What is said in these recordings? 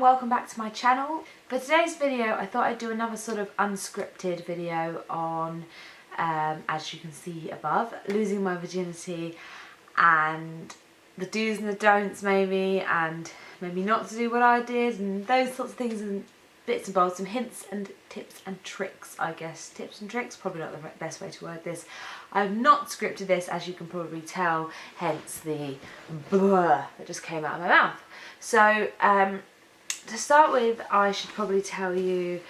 welcome back to my channel. For today's video I thought I'd do another sort of unscripted video on, as you can see above, losing my virginity and the do's and the don'ts maybe, and maybe not to do what I did and those sorts of things, and bits and bobs, some hints and tips and tricks, I guess. Tips and tricks, probably not the best way to word this. I've not scripted this, as you can probably tell, hence the blur that just came out of my mouth. So to start with, I should probably tell you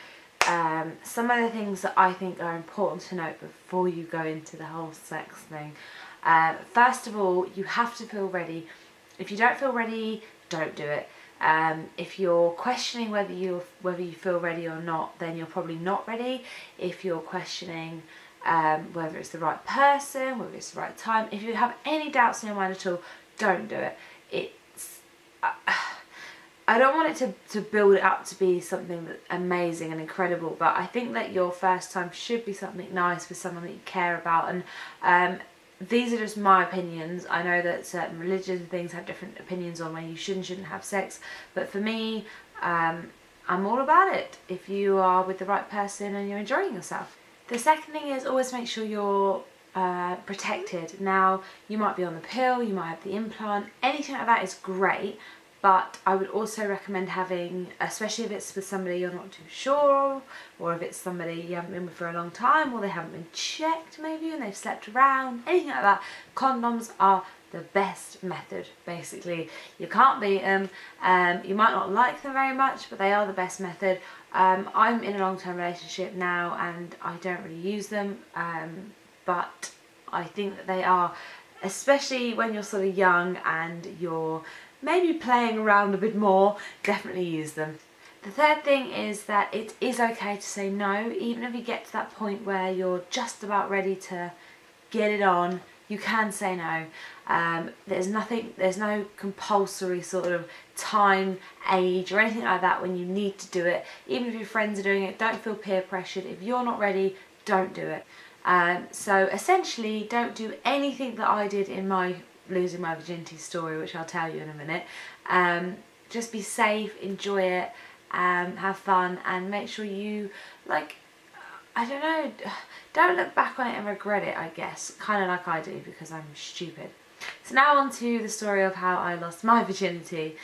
some of the things that I think are important to note before you go into the whole sex thing. First of all, you have to feel ready. If you don't feel ready, don't do it. If you're questioning whether you feel ready or not, then you're probably not ready. If you're questioning whether it's the right person, whether it's the right time, if you have any doubts in your mind at all, don't do it. I don't want it to build it up to be something that's amazing and incredible, but I think that your first time should be something nice with someone that you care about. And these are just my opinions. I know that certain religions and things have different opinions on when you should and shouldn't have sex, but for me, I'm all about it if you are with the right person and you're enjoying yourself. The second thing is always make sure you're protected. Now, you might be on the pill, you might have the implant, anything like that is great, but I would also recommend having, especially if it's with somebody you're not too sure of, or if it's somebody you haven't been with for a long time, or they haven't been checked maybe and they've slept around, anything like that, condoms are the best method, basically. You can't beat them. You might not like them very much, but they are the best method. I'm in a long-term relationship now and I don't really use them, but I think that they are, especially when you're sort of young and you're maybe playing around a bit more, definitely use them. The third thing is that it is okay to say no, even if you get to that point where you're just about ready to get it on, you can say no. There's no compulsory sort of time, age or anything like that when you need to do it. Even if your friends are doing it, don't feel peer pressured. If you're not ready, don't do it. So essentially, don't do anything that I did in my losing my virginity story, which I'll tell you in a minute. Just be safe, enjoy it, have fun, and make sure you, like, I don't know, don't look back on it and regret it, I guess, kind of like I do, because I'm stupid. So now on to the story of how I lost my virginity.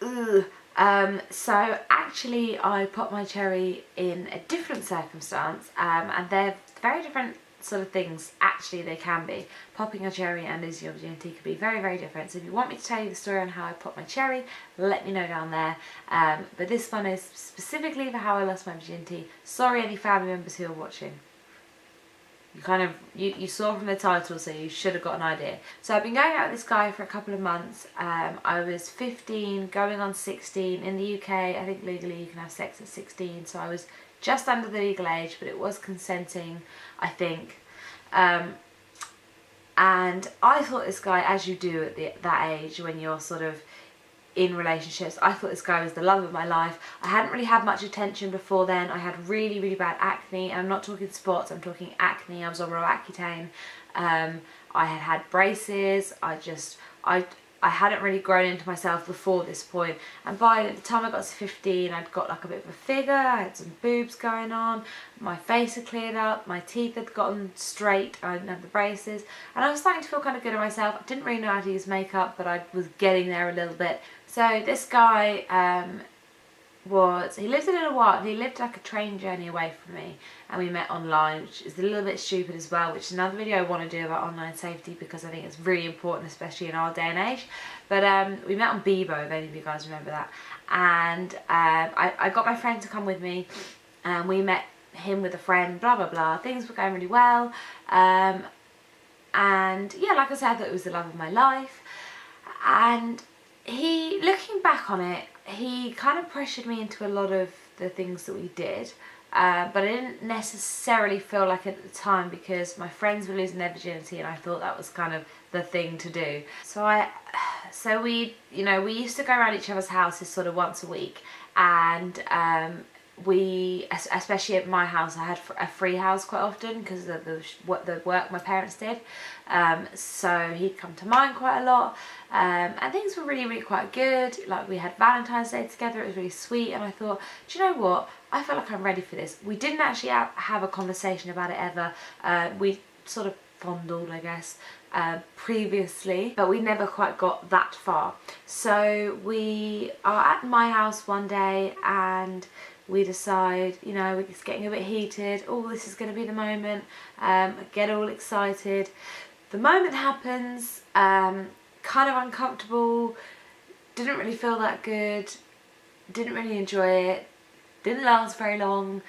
So actually I popped my cherry in a different circumstance, and they're very different sort of things. Actually, they can be. Popping a cherry and losing your virginity could be very, very different. So if you want me to tell you the story on how I popped my cherry, let me know down there. But this one is specifically for how I lost my virginity. Sorry any family members who are watching. You saw from the title, so you should have got an idea. So I've been going out with this guy for a couple of months. I was 15, going on 16. In the UK, I think legally you can have sex at 16, so I was just under the legal age, but it was consenting, I think. And I thought this guy, as you do at that age when you're sort of in relationships, I thought this guy was the love of my life. I hadn't really had much attention before then. I had really, really bad acne, and I'm not talking spots, I'm talking acne. I was on Roaccutane. I had had braces. I hadn't really grown into myself before this point, and by the time I got to 15, I'd got like a bit of a figure, I had some boobs going on, my face had cleared up, my teeth had gotten straight, I didn't have the braces, and I was starting to feel kind of good at myself. I didn't really know how to use makeup, but I was getting there a little bit. So this guy, he lived a little while, he lived like a train journey away from me, and we met online, which is a little bit stupid as well, which is another video I want to do about online safety, because I think it's really important, especially in our day and age. But we met on Bebo, if any of you guys remember that, and I got my friend to come with me, and we met him with a friend, blah blah blah. Things were going really well, and yeah, like I said, I thought it was the love of my life. And he, looking back on it, he kind of pressured me into a lot of the things that we did, but I didn't necessarily feel like it at the time, because my friends were losing their virginity and I thought that was kind of the thing to do. So we used to go around each other's houses sort of once a week, and especially at my house, I had a free house quite often because of the work my parents did. So he'd come to mine quite a lot, and things were really, really quite good. Like, we had Valentine's Day together, it was really sweet, and I thought, do you know what, I feel like I'm ready for this. We didn't actually have a conversation about it ever. We sort of fondled, I guess, previously, but we never quite got that far. So we are at my house one day and we decide, you know, it's getting a bit heated. Oh, this is going to be the moment. Get all excited. The moment happens, kind of uncomfortable, didn't really feel that good, didn't really enjoy it, didn't last very long.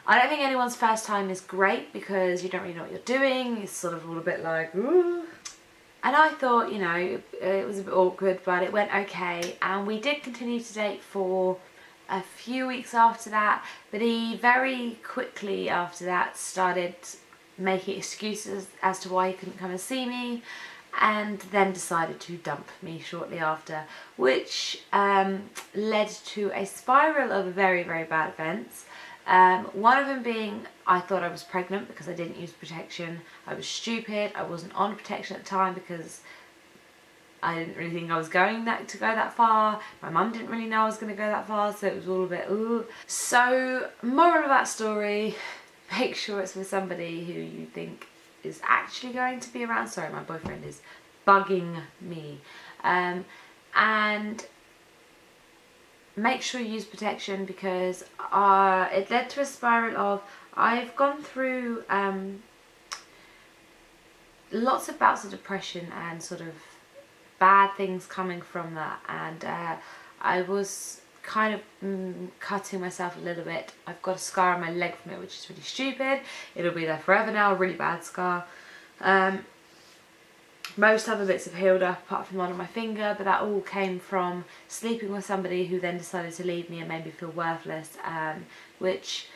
I don't think anyone's first time is great because you don't really know what you're doing. It's sort of all a bit like, ooh. And I thought, you know, it was a bit awkward, but it went okay. And we did continue to date for a few weeks after that, but he very quickly after that started making excuses as to why he couldn't come and see me, and then decided to dump me shortly after, which led to a spiral of very, very bad events. One of them being, I thought I was pregnant because I didn't use protection. I was stupid. I wasn't on protection at the time because I didn't really think I was going to go that far. My mum didn't really know I was going to go that far, so it was all a bit ooh. So, moral of that story, make sure it's with somebody who you think is actually going to be around. Sorry, my boyfriend is bugging me. And make sure you use protection, because it led to a spiral of, I've gone through lots of bouts of depression and sort of bad things coming from that, and I was kind of cutting myself a little bit. I've got a scar on my leg from it, which is really stupid. It'll be there forever now, a really bad scar. Most other bits have healed up apart from one on my finger, but that all came from sleeping with somebody who then decided to leave me and made me feel worthless, which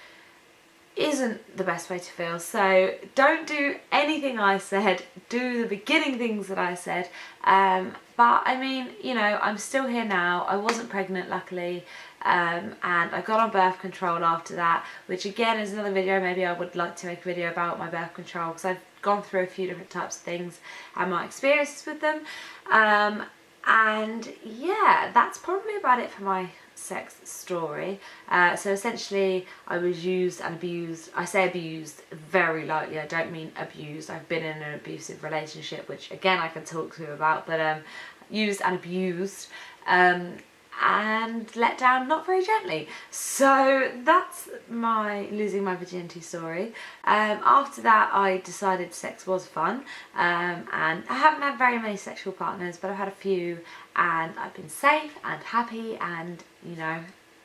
isn't the best way to feel. So don't do anything I said, do the beginning things that I said. But I mean, you know, I'm still here now. I wasn't pregnant, luckily, and I got on birth control after that, which again is another video. Maybe I would like to make a video about my birth control, because I've gone through a few different types of things and my experiences with them. And yeah, that's probably about it for my sex story. So essentially, I was used and abused. I say abused very lightly, I don't mean abused. I've been in an abusive relationship, which again I can talk to you about, but used and abused, and let down not very gently. So that's my losing my virginity story. After that, I decided sex was fun, and I haven't had very many sexual partners, but I've had a few, and I've been safe and happy, and you know,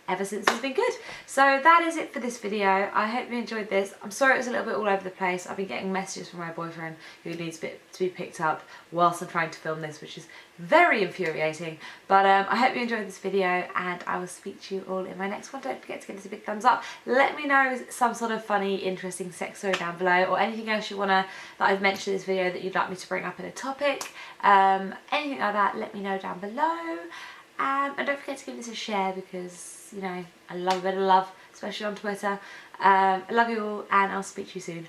ever since it's been good. So that is it for this video. I hope you enjoyed this. I'm sorry it was a little bit all over the place. I've been getting messages from my boyfriend who needs to be picked up whilst I'm trying to film this, which is very infuriating. But I hope you enjoyed this video, and I will speak to you all in my next one. Don't forget to give this a big thumbs up. Let me know some sort of funny, interesting sex story down below, or anything else you wanna that I've mentioned in this video that you'd like me to bring up in a topic. Anything like that, let me know down below. And don't forget to give this a share, because, you know, I love a bit of love, especially on Twitter. I love you all, and I'll speak to you soon.